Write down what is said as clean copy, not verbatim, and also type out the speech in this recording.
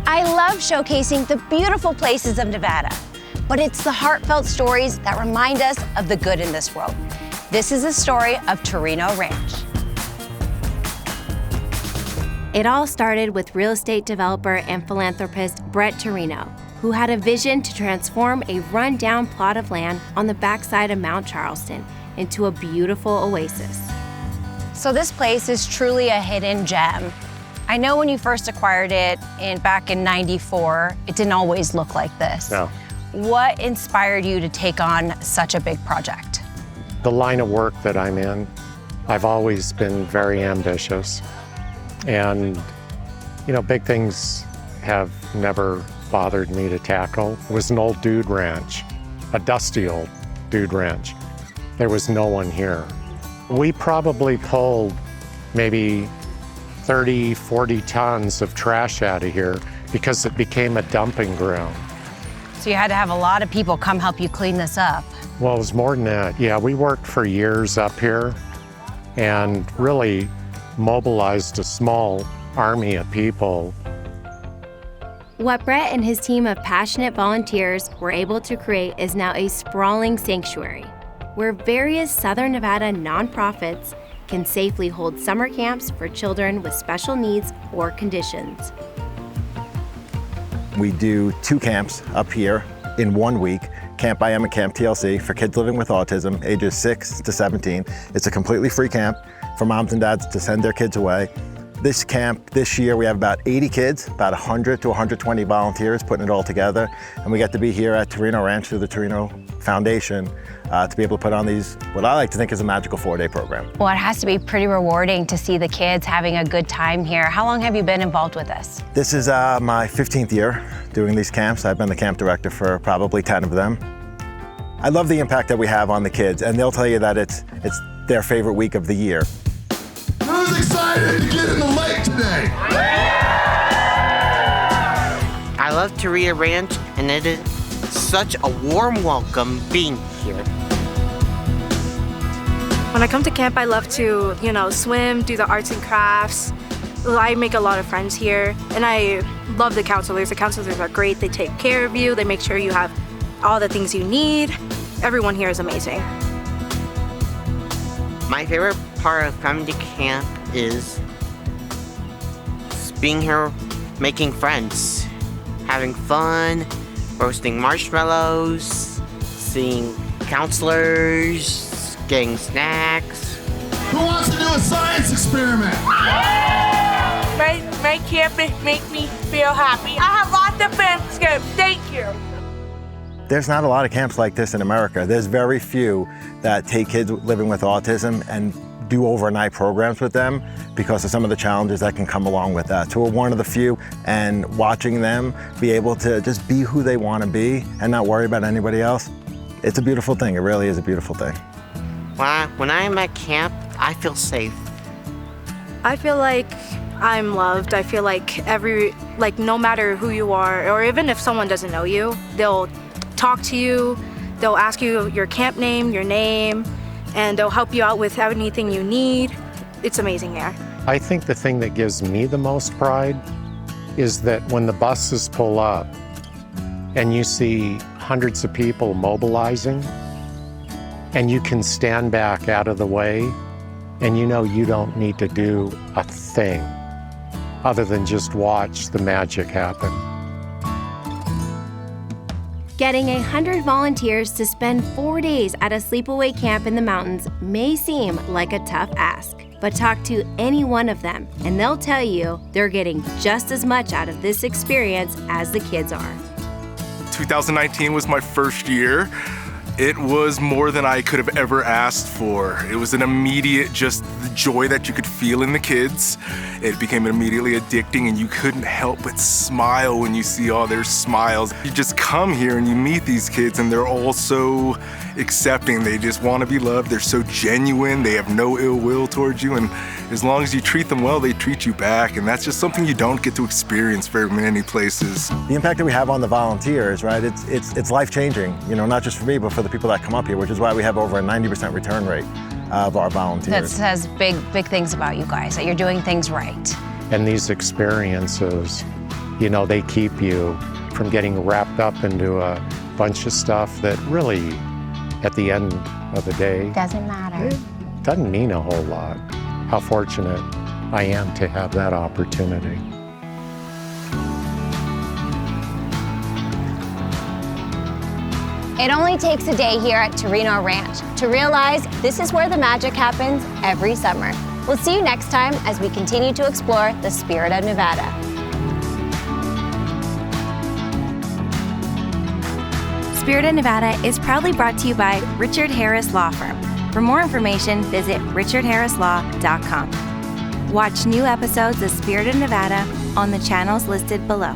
I love showcasing the beautiful places of Nevada, but it's the heartfelt stories that remind us of the good in this world. This is the story of Torino Ranch. It all started with real estate developer and philanthropist Brett Torino, who had a vision to transform a run-down plot of land on the backside of Mount Charleston into a beautiful oasis. So this place is truly a hidden gem. I know when you first acquired it back in '94, it didn't always look like this. No. What inspired you to take on such a big project? The line of work that I'm in, I've always been very ambitious. And, big things have never bothered me to tackle. It was an old dude ranch, a dusty old dude ranch. There was no one here. We probably pulled maybe 30, 40 tons of trash out of here because it became a dumping ground. So you had to have a lot of people come help you clean this up. Well, it was more than that. Yeah, we worked for years up here and really mobilized a small army of people. What Brett and his team of passionate volunteers were able to create is now a sprawling sanctuary where various Southern Nevada nonprofits can safely hold summer camps for children with special needs or conditions. We do 2 camps up here in 1 week, Camp I Am and Camp TLC for kids living with autism, ages 6 to 17. It's a completely free camp for moms and dads to send their kids away. This camp, this year, we have about 80 kids, about 100 to 120 volunteers putting it all together. And we get to be here at Torino Ranch through the Torino Foundation to be able to put on these, what I like to think is a magical 4-day program. Well, it has to be pretty rewarding to see the kids having a good time here. How long have you been involved with this? This is my 15th year doing these camps. I've been the camp director for probably 10 of them. I love the impact that we have on the kids, and they'll tell you that it's their favorite week of the year. Who's excited to get in the lake today? I love Torino Ranch, and it is such a warm welcome being here. When I come to camp, I love to, swim, do the arts and crafts. I make a lot of friends here, and I love the counselors. The counselors are great. They take care of you. They make sure you have all the things you need. Everyone here is amazing. My favorite part of coming to camp is being here, making friends, having fun, roasting marshmallows, seeing counselors, getting snacks. Who wants to do a science experiment? My camp makes me feel happy. I have lots of friends here. Thank you. There's not a lot of camps like this in America. There's very few that take kids living with autism and do overnight programs with them because of some of the challenges that can come along with that. So we're one of the few, and watching them be able to just be who they want to be and not worry about anybody else, it's a beautiful thing. It really is a beautiful thing. When I'm at camp, I feel safe. I feel like I'm loved. I feel like no matter who you are, or even if someone doesn't know you, they'll talk to you, they'll ask you your camp name, your name, and they'll help you out with anything you need. It's amazing here. I think the thing that gives me the most pride is that when the buses pull up and you see hundreds of people mobilizing and you can stand back out of the way and you don't need to do a thing other than just watch the magic happen. Getting 100 volunteers to spend 4 days at a sleepaway camp in the mountains may seem like a tough ask, but talk to any one of them and they'll tell you they're getting just as much out of this experience as the kids are. 2019 was my first year. It was more than I could have ever asked for. It was an immediate, just the joy that you could feel in the kids. It became immediately addicting, and you couldn't help but smile when you see all their smiles. You just come here and you meet these kids, and they're all so accepting. They just want to be loved. They're so genuine. They have no ill will towards you, and as long as you treat them well, they treat you back, and that's just something you don't get to experience very many places. The impact that we have on the volunteers, right? It's life-changing. Not just for me, but for the people that come up here, which is why we have over a 90% return rate of our volunteers. That says big things about you guys, that you're doing things right. And these experiences they keep you from getting wrapped up into a bunch of stuff that really, at the end of the day, Doesn't matter. it doesn't mean a whole lot. How fortunate I am to have that opportunity. It only takes a day here at Torino Ranch to realize this is where the magic happens every summer. We'll see you next time as we continue to explore the spirit of Nevada. Spirit of Nevada is proudly brought to you by Richard Harris Law Firm. For more information, visit richardharrislaw.com. Watch new episodes of Spirit of Nevada on the channels listed below.